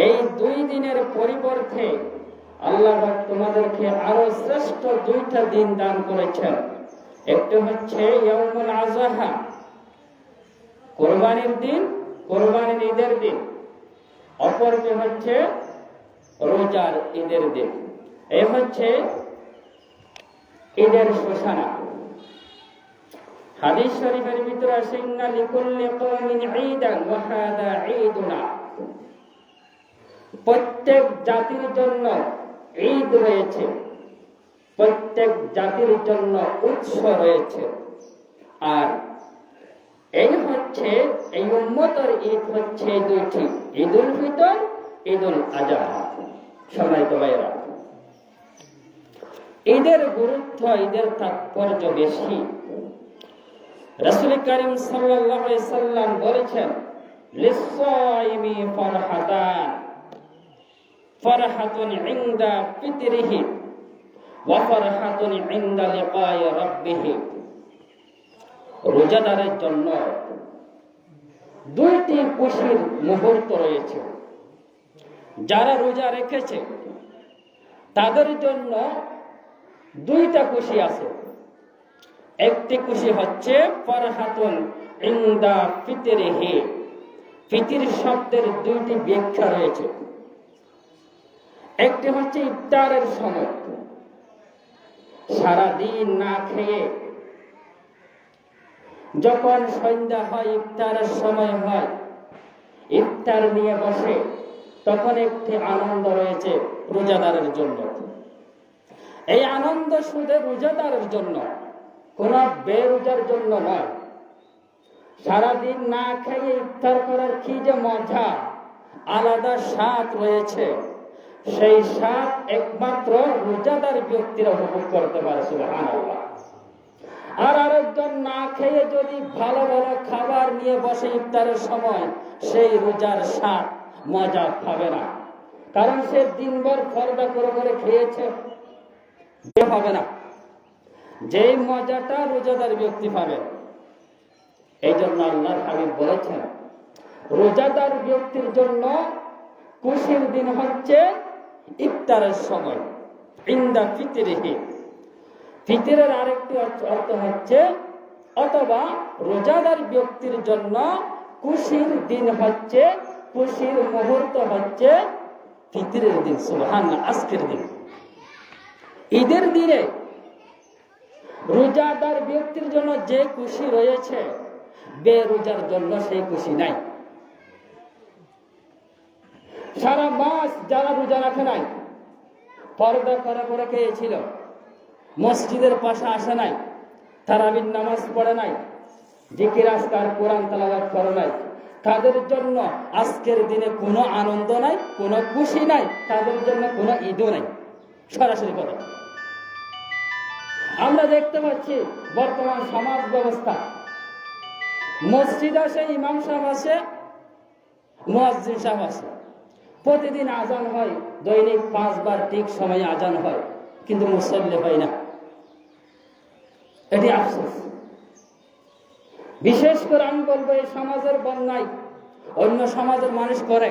এই 2 দিনের পরিবর্তে আল্লাহ তোমাদেরকে আরো শ্রেষ্ঠ 2টা দিন দান করেছেন। একটি হচ্ছে ইয়াউমুল আযহা, কুরবানির দিন, কুরবানির ঈদের দিন। অপরটি হচ্ছে রোজার ঈদের দিন। এই হচ্ছে ঈদের সূচনা। হাদিস শরীফের ভিতরে আছে ইন্না লিকুল্লি কওমিন ঈদান ওয়া হাদা ঈদুনা। প্রত্যেক জাতির জন্য ঈদ রয়েছে, প্রত্যেক জাতির জন্য উৎসব রয়েছে। আর এই হচ্ছে এই উম্মতের ঈদ হচ্ছে 2টি, ঈদুল ফিতর, ঈদুল আযহা। সম্মানিত ভাইরা, ঈদের গুরুত্ব, ঈদের তাৎপর্য বেশি। রাসূল কারীম সাল্লাল্লাহু আলাইহি সাল্লাম বলেছেন, লিস-সায়িমি ফারহাতান, ফারহাতুন ইনদা ফিতরিহি ওয়া ফারহাতুন ইনদা লিকাই রাব্বিহি। রোজাদারের জন্য 2টি খুশির মুহূর্ত রয়েছে। যারা রোজা রেখেছে তাদের জন্য 2টা খুশি আছে। একটি খুশি হচ্ছে ফারহাতুন ইনদা ফিতরিহি। ফিতর শব্দের 2টি ব্যাখ্যা রয়েছে। একটি হচ্ছে ইফতারের সময়, সারা দিন না খেয়ে যখন সন্ধ্যা হয়, ইফতারের সময় হয়, ইফতার নিয়ে বসে, তখন একটি আনন্দ রয়েছে রোজাদারের জন্য। এই আনন্দ শুধু রোজাদারের জন্য, কোন বেরোজার জন্য নয়। সারাদিন না খেয়ে ইফতার করার কি যে মজা, আলাদা স্বাদ রয়েছে, সেই স্বাদ একমাত্র রোজাদার ব্যক্তিরা উপভোগ করতে পারে। সুবহানাল্লাহ। আর আরেকজন না খেয়ে যদি ভালো ভালো খাবার নিয়ে বসে ইফতারের সময়, সেই রোজার স্বাদ মজা পাবে না, কারণ সে দিনভর পর্দা করে করে খেয়েছে, হবে না। যেই মজাটা রোজাদার ব্যক্তি পাবে। এই জন্য আল্লাহর হাবিব বলেছেন, রোজাদার ব্যক্তির জন্য খুশির দিন হচ্ছে ইফতারের সময়, ইনদা ফিতরিহি। ফিতরের আরেকটি অর্থ হচ্ছে, অথবা রোজাদার ব্যক্তির জন্য খুশির দিন হচ্ছে, খুশির মুহূর্ত হচ্ছে ফিতরের দিন। সুবহানাল্লাহ। আজকের দিন, ঈদের দিনে রোজাদার ব্যক্তির জন্য যে খুশি রয়েছে, বেরোজার জন্য সেই খুশি নাই। সারা মাস যারা রোজা রাখে নাই, পর্দা করে করে খেয়েছিল, মসজিদের পাশে আসে নাই, তারাবির নামাজ পড়ে নাই, জিকির আজকার কোরআন তেলাওয়াত করে নাই, তাদের জন্য আজকের দিনে কোনো আনন্দ নাই, কোনো খুশি নাই, তাদের জন্য কোনো ঈদও নাই। সরাসরি কথা। আমরা দেখতে পাচ্ছি বর্তমান সমাজ ব্যবস্থা, মসজিদ আসে, ইমাম সাহেব আসে, মুয়াজ্জিন সাহেব আসে, প্রতিদিন আজান হয়, দৈনিক 5 বার ঠিক সময়ে আজান হয়, কিন্তু মুসল্লি হয় না। এটি আফসোস। বিশেষ করে আমি বলবো, এই সমাজের বন্যায় অন্য সমাজের মানুষ করে,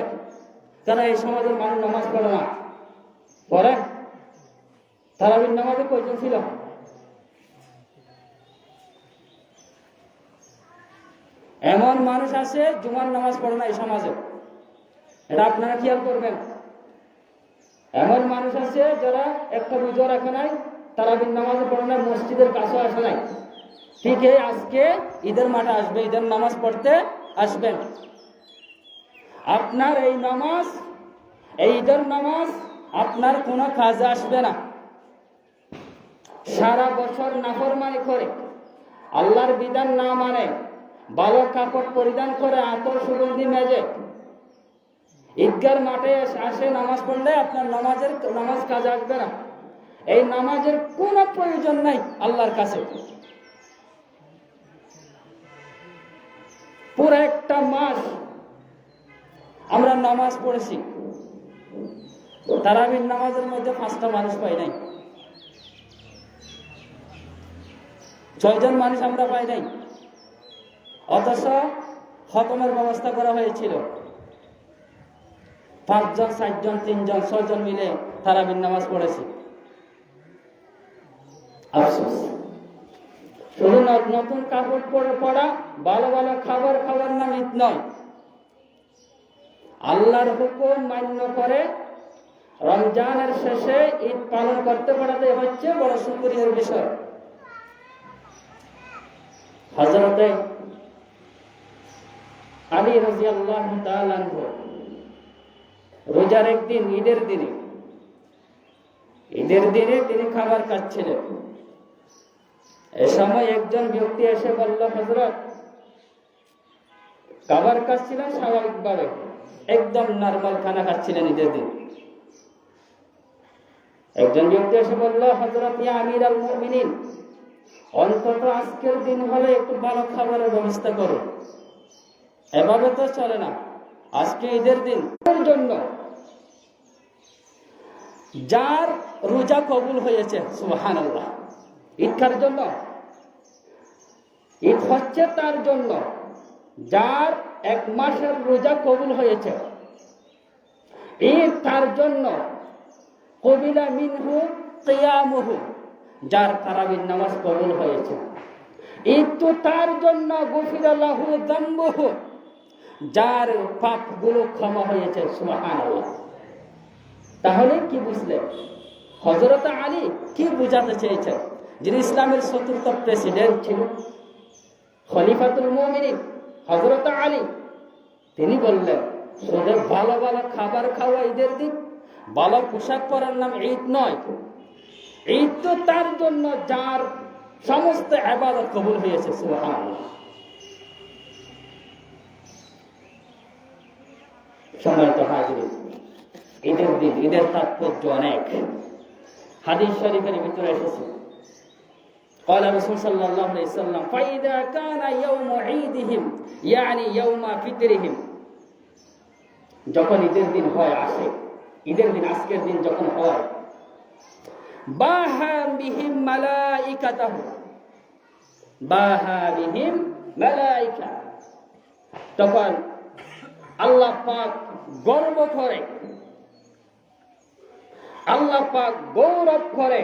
তারা এই সমাজের মানুষ নামাজ পড়ে না। পড়ে? তারাবির নামাজে কয়জন ছিল? এমন মানুষ আছে জুমার নামাজ পড়ে না এই সমাজে, এটা আপনারা খেয়াল করবেন। এমন মানুষ আছে যারা একটা রোজা রাখে নাই, তারাবির নামাজে পড়ে না, মসজিদের কাছে আসে নাই, ঠিক আজকে ঈদের মাঠে আসবে, ঈদের নামাজ পড়তে আসবেন। আপনার এই নামাজ, এই ঈদের নামাজ আপনার কোনো কাজে আসবে না। সারা বছর নাফরমানি করে, আল্লাহর বিধান না মানে, ভালো কাপড় পরিধান করে, আতর সুগন্ধি মেজে ঈদগার মাঠে আসে নামাজ পড়লে আপনার নামাজ কাজে আসবে না। এই নামাজের কোনো প্রয়োজন নাই আল্লাহর কাছে। পুরো একটা মাস আমরা নামাজ পড়েছি, তারাবির নামাজের মধ্যে 5টা মানুষ পাই নাই, 6 জন মানুষ আমরা পাই নাই, অথচ খতমের ব্যবস্থা করা হয়েছিল। 5 জন 4 জন 3 জন 6 জন মিলে তারাবির নামাজ পড়েছি। আফসোস, শুধু নতুন কাপড় পরে পড়া, ভালো ভালো খাবার খাওয়ার নাম ঈদ নয়। আল্লাহর হুকুম মান্য করে রমজানের শেষে ঈদ পালন করতে পারাতে হচ্ছে বড় শুকরিয়ার বিষয়। হযরতে আলী রাদিয়াল্লাহু তাআলা আনহু রোজার একদিন ঈদের দিনে তিনি খাবার খাচ্ছিলেন। এ সময় একজন ব্যক্তি এসে বলল, হযরত, খাবার খাচ্ছিলেন স্বাভাবিকভাবে, একদম নরমাল খানা খাচ্ছিলেন ঈদের দিন। একজন ব্যক্তি এসে বলল, হযরত ইয়া আমিরাল মুমিনিন, অন্তত আজকের দিন হলে একটু ভালো খাবারের ব্যবস্থা করুন, এভাবে তো চলে না। আজকে ঈদের দিন জন্য যার রোজা কবুল হয়েছে, সুবহানাল্লাহ, ঈদ কার জন্য? ঈদ হচ্ছে তার জন্য যার 1 মাসের রোজা কবুল হয়েছে। ঈদ তার জন্য কবিলা মিনহু কিয়ামুহু, যার তারাবির নামাজ কবুল হয়েছে। ঈদ তো তার জন্য গফিরা লাহু যামবুহু, যার পাপগুলো ক্ষমা হয়েছে, সুবহানাল্লাহ। তাহলে কি বুঝলেন? হযরত আলী কি বুঝাতে চেয়েছেন? যিনি ইসলামের চতুর্থ প্রেসিডেন্ট ছিল, খলিফাতুল মুমিনিন হযরত আলী, তিনি বললেন, শুধু ভালো ভালো খাবার খাওয়া ঈদের দিন, ভালো পোশাক পরার নাম ঈদ নয়। ঈদ তো তার জন্য যার সমস্ত ইবাদত কবুল হয়েছে, সুবহানাল্লাহ। সম্মানিত হাজিরিন, ঈদের দিন, ঈদের তাৎপর্য অনেক। হাদিস শরীফের ভিতরে এসেছে, قال رسول صلى الله عليه وسلم فإذا كان يوم عيدهم يعني يوم فطرهم, যখন ঈদের দিন হয়, আসে ঈদের দিন, আজকের দিন যখন হয়, বাহা বিহিম মালাইকাতাহু, বাহা বিহিম মালাইকা, তখন আল্লাহ পাক গর্ব করে, আল্লাহ পাক গৌরব করে,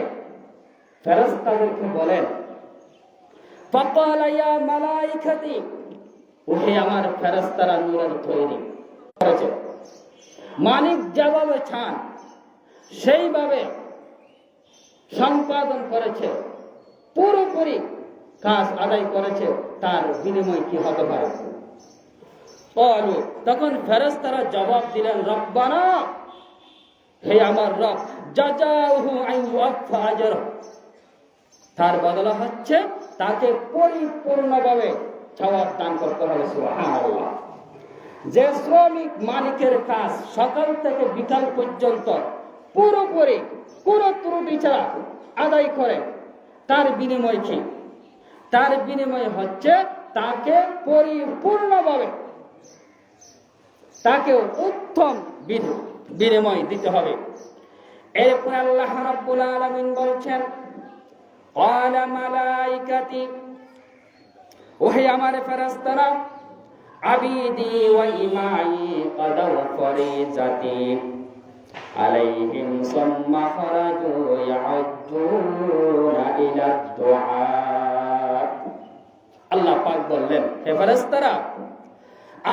ফেরেশতাদেরকে বলেন, ফাকালা ইয়া মালাইকাতি, ওহে আমার ফেরেশতারা নূরের তৈরি করেছে। মালিক যেভাবে চান সেইভাবে সম্পাদন করেছে, পুরোপুরি কাজ আদায় করেছে, তার বিনিময় কি হতে পারে? তখন ফেরেশতারা জবাব দিলেন, রব্বানা, হে আমার রব, জাযাহু আইওয়াফা আজর, তার বদলা হচ্ছে তাকে পরিপূর্ণভাবে সওয়াব দান করতে হবে, সুবহানাল্লাহ। যে শ্রমিক মালিকের কাজ সকাল থেকে বিকাল পর্যন্ত পুরোপুরি কোনো ত্রুটি ছাড়া আদায় করে, তার বিনিময় কি? তার বিনিময় হচ্ছে তাকে পরিপূর্ণভাবে, তাকে উত্তম বিনিময় দিতে হবে। এরপর আল্লাহ রাব্বুল আলামিন বলছেন, ক্বালা মালাইকাতি, ওহে আমার ফেরেশতারা, আবিদি ওয়া ইমাই কাদাও ফরিজাতি আলাইহিম সুম্মা খারাজু ইয়াউদ্দুনা ইলা দুআ। আল্লাহ পাক বললেন, হে ফেরেশতারা,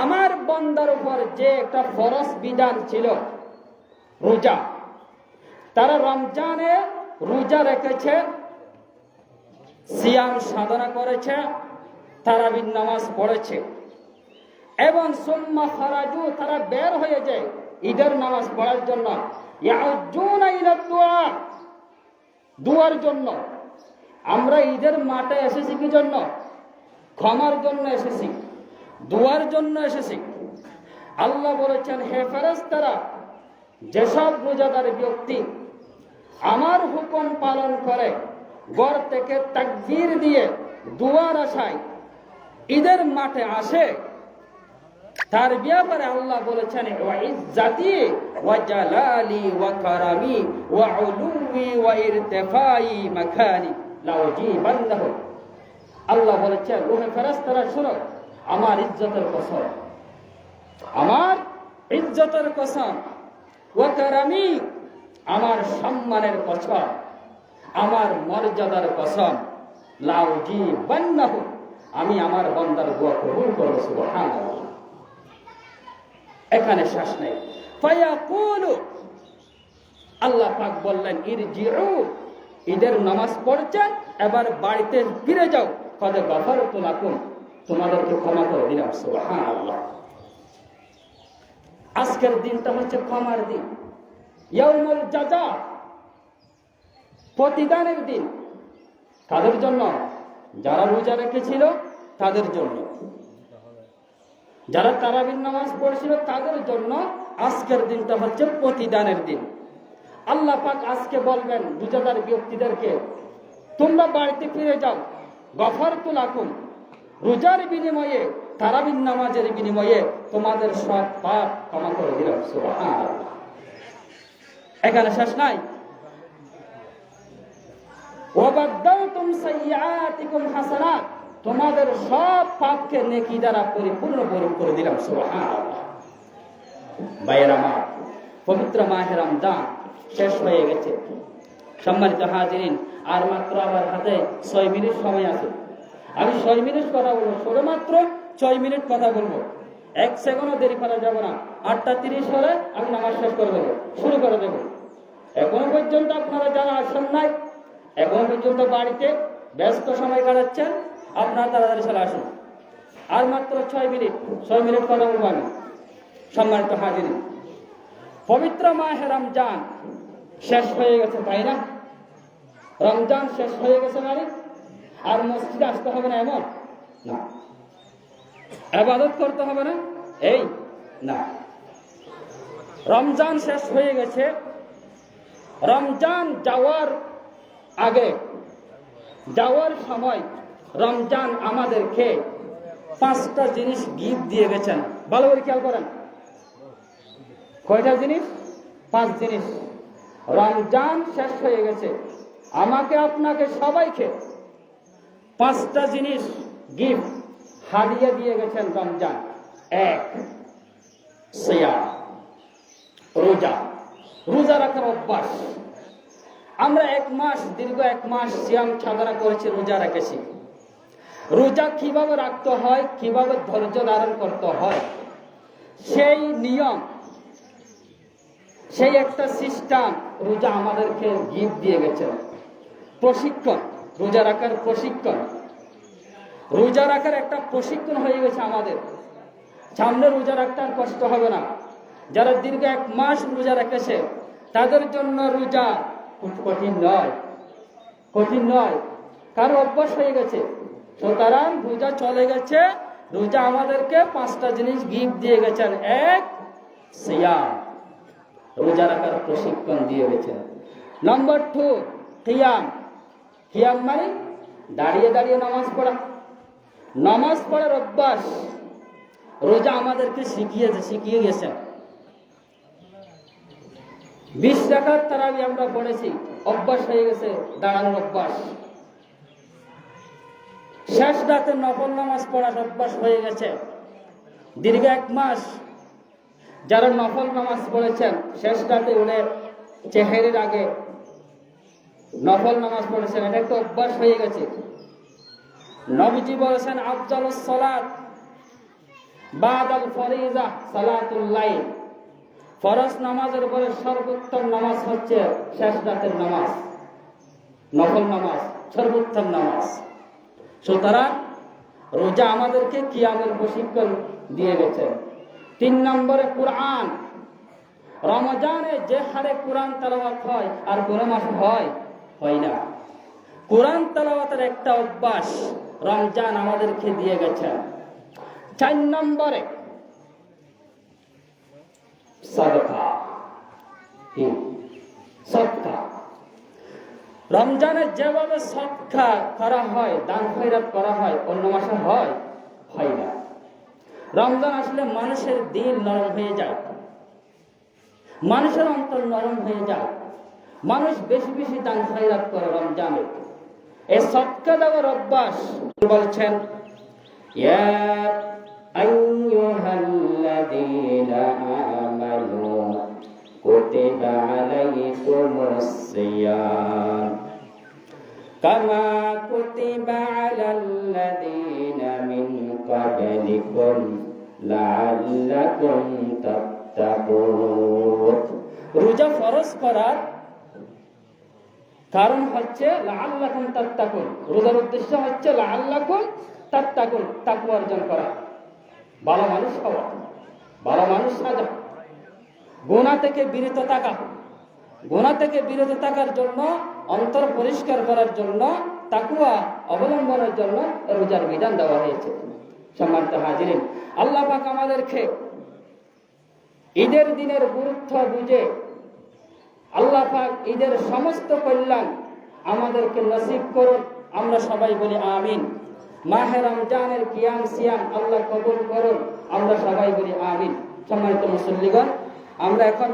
আমার বান্দার উপর যে একটা ফরজ বিধান ছিল, রোজা, তারা রমজানে রোজা রেখেছে, সিয়াম সাধনা করেছে, তারাবির নামাজ পড়েছে, এবং সুম্মা খারাজু, তারা বের হয়ে যায় ঈদের নামাজ পড়ার জন্য, ইয়াউজুনা ইলা দুআ, দুয়ার জন্য। আমরা ঈদের মাঠে এসেছি কি জন্য? ক্ষমার জন্য এসেছি, দুয়ার জন্য এসেছি। আল্লাহ বলেছেন, হে ফেরেশতারা, যেসব রোজাদার ব্যক্তি আমার হুকুম পালন করে, ঘর থেকে তাকবীর দিয়ে দুয়ার আশায় ঈদের মাঠে আসে, তার ব্যাপারে আল্লাহ বলেছেন, ওয়া ইজ্জাতি ওয়া জালালি ওয়া কারামি ওয়া উলুমি ওয়া ইরতিফাই মাকানি লাউজিবান্নাহু। আল্লাহ বলেছেন, ওহে ফেরেশতারা, শুনো, আমার ইজ্জতের কসম, আমার ইজ্জতের কসম, ওয়া কারামি, আমার সম্মানের কসম, আমার মর্যাদার কসম, লাউজিবান্নাহু, আমি আমার বান্দার দোয়া কবুল করব। সুবহানাল্লাহ। এখানে শেষ নেই। ফায়াকুলু, আল্লাহ পাক বললেন, ইরজিউ, ঈদের নামাজ পড়ছেন, এবার বাড়িতে ফিরে যাও, কদ গফারতু লাকুম, তোমাদেরকে ক্ষমা করে দিলাম। সুবহানাল্লাহ। আজকের দিনটা হচ্ছে ক্ষমার দিন, ইয়াউমুল জাযা, প্রতিদানের দিন। কাদের জন্য? যারা রোজা রেখেছিল তাদের জন্য, যারা তারাবির নামাজ পড়ছিল তাদের জন্য আজকের দিনটা হচ্ছে প্রতিদানের দিন। আল্লাহ পাক আজকে বলবেন রোজাদার ব্যক্তিদেরকে, তোমরা বাড়িতে ফিরে যাও, গফারতু লাকুম, রোজার বিনিময়ে, তারাবির নামাজের বিনিময়ে তোমাদের সব পাপ ক্ষমা করে দিলাম। সুবহানাল্লাহ। এখানে শেষ নাই। ওয়াবাদদালতুম সাইয়্যাতিকুম হাসানাত, তোমাদের সব পাপকে নেকি দ্বারা পরিপূর্ণ করে দিলাম। সুবহানাল্লাহ। ভাইয়েরা আমার, পবিত্র মাহে রমজান শেষ হয়ে গেছে। সম্মানিত হাজিরিন, আর মাত্র আমার হাতে 6 মিনিট সময় আছে। আমি 6 মিনিট কথা বলবো, শুধুমাত্র 6 মিনিট কথা বলবো, 1 সেকেন্ডও দেরি করা যাবে না। 8:30 হলে আমি নামাজ শেষ করে দেবো, শুরু করে দেবো। এখনো পর্যন্ত আপনারা যারা আসেন নাই, এখনো পর্যন্ত বাড়িতে ব্যস্ত সময় কাটাচ্ছেন, আপনারা তাড়াতাড়ি চলে আসুন। আর মাত্র 6 মিনিট, 6 মিনিট কথা বলবো আমি। সম্মানিত হাজিরিন, পবিত্র মাহে রমজান শেষ হয়ে গেছে, তাই না? রমজান শেষ হয়ে গেছে মানে আর মসজিদে আসতে হবে না এমন না, ইবাদত করতে হবে না এই না। রমজান শেষ হয়ে গেছে। রমজান যাওয়ার আগে, যাওয়ার সময় রমজান আমাদেরকে 5টা জিনিস গিফট দিয়ে গেছেন। ভালো করে খেয়াল করেন, কয়টা জিনিস? 5 জিনিস। রমজান শেষ হয়ে গেছে, আমাকে আপনাকে সবাইকে 5টা জিনিস গিফট হাদিয়া দিয়ে গেছেন রমজান। 1, সিয়াম, রোজা, রোজা রাখার অভ্যাস। আমরা 1 মাস, দীর্ঘ 1 মাস সিয়াম সাধনা করেছি, রোজা রেখেছি। রোজা কিভাবে রাখতে হয়, কিভাবে ধৈর্য ধারণ করতে হয়, সেই নিয়ম, সেই একটা সিস্টেম রোজা আমাদেরকে গিফট দিয়ে গেছেন। প্রশিক্ষণ, রোজা রাখার প্রশিক্ষণ, রোজা রাখার একটা প্রশিক্ষণ হয়ে গেছে আমাদের। সামনে রোজা রাখতে আর কষ্ট হবে না। যারা দীর্ঘ 1 মাস রোজা রেখেছে তাদের জন্য রোজা কঠিন নয়, কঠিন নয়, কারণ অভ্যাস হয়ে গেছে। সুতরাং রোজা চলে গেছে। রোজা আমাদেরকে 5টা জিনিস গিফট দিয়ে গেছেন। 1, সিয়াম, রোজা রাখার প্রশিক্ষণ দিয়ে গেছেন। নম্বর 2, কিয়াম। কিয়াম মানে দাঁড়িয়ে দাঁড়িয়ে নামাজ পড়া, নামাজ পড়ার অভ্যাস রোজা আমাদেরকে শিখিয়ে গেছেন। 20 রাকাত তারাবি আমরা পড়েছি, অভ্যাস হয়ে গেছে, দাঁড়ানোর অভ্যাস। শেষ রাতে নফল নামাজ পড়ার অভ্যাস হয়ে গেছে। দীর্ঘ 1 মাস যারা নফল নামাজ পড়েছেন, শেষ রাতে উঠে সেহরির আগে নফল নামাজ পড়েছেন, এটা একটা অভ্যাস হয়ে গেছে। নবীজি বলেছেন, আফজালুস সালাত বাদাল ফরিজা সালাতুল লাইল, ফরজ নামাজের পরে সর্বোত্তম নামাজ হচ্ছে শেষ রাতের নামাজ, নফল নামাজ, সর্বোত্তম নামাজ। সুতরাং রোজা আমাদেরকে কিয়ামের প্রশিক্ষণ দিয়ে গেছে। 3 নম্বরে কুরআন। রমজানে যে হারে কুরআন তেলাওয়াত হয় আর কোন মাসে হয় না। কুরআন তেলাওয়াতের একটা অভ্যাস রমজান আমাদেরকে দিয়ে গেছে। 4 নম্বরে সাদকা, সদকা। রমজানে যেভাবে সদকা করা হয়, দান খয়রাত করা হয়, অন্য মাসে হয় না। রমজান আসলে মানুষের দিল নরম হয়ে যায়, মানুষের অন্তর নরম হয়ে যায়, মানুষ বেশি বেশি দান খয়রাত করে রমজানে। এই সদকা দেওয়ার অভ্যাস বলছেন, ইয়া আইয়ুহাল্লাযীনা আমানু কুতিবা আলাইকুমুস সিয়াম কামা কুতিবা আলাল্লাযীনা মিন ক্বাবলিকুম লাআল্লাকুম তাত্তাকুন। রোজা ফরজ করার কারণ হচ্ছে লাআল্লাকুম তাত্তাকুন। রোজার উদ্দেশ্য হচ্ছে লাআল্লাকুম তাত্তাকুন, তাকওয়া অর্জন করা, ভালো মানুষ হওয়া, ভালো মানুষ সাজা, গুনাহ থেকে বিরত থাকা। গুনাহ থেকে বিরত থাকার জন্য, অন্তর পরিষ্কার করার জন্য, তাকওয়া অবলম্বনের জন্য রোজার বিধান দেওয়া হয়েছে। সম্মানিত হাজিরিন, আল্লাহ পাক আমাদেরকে ঈদের দিনের গুরুত্ব বুঝে আল্লাহ পাক ঈদের সমস্ত কল্যাণ আমাদেরকে নসিব করুন। আমরা সবাই বলি আমিন। মাহে রমজানের কিয়াম সিয়াম আল্লাহ কবুল করুন। আমরা সবাই বলি আমিন। সম্মানিত মুসল্লিগণ, আমরা এখন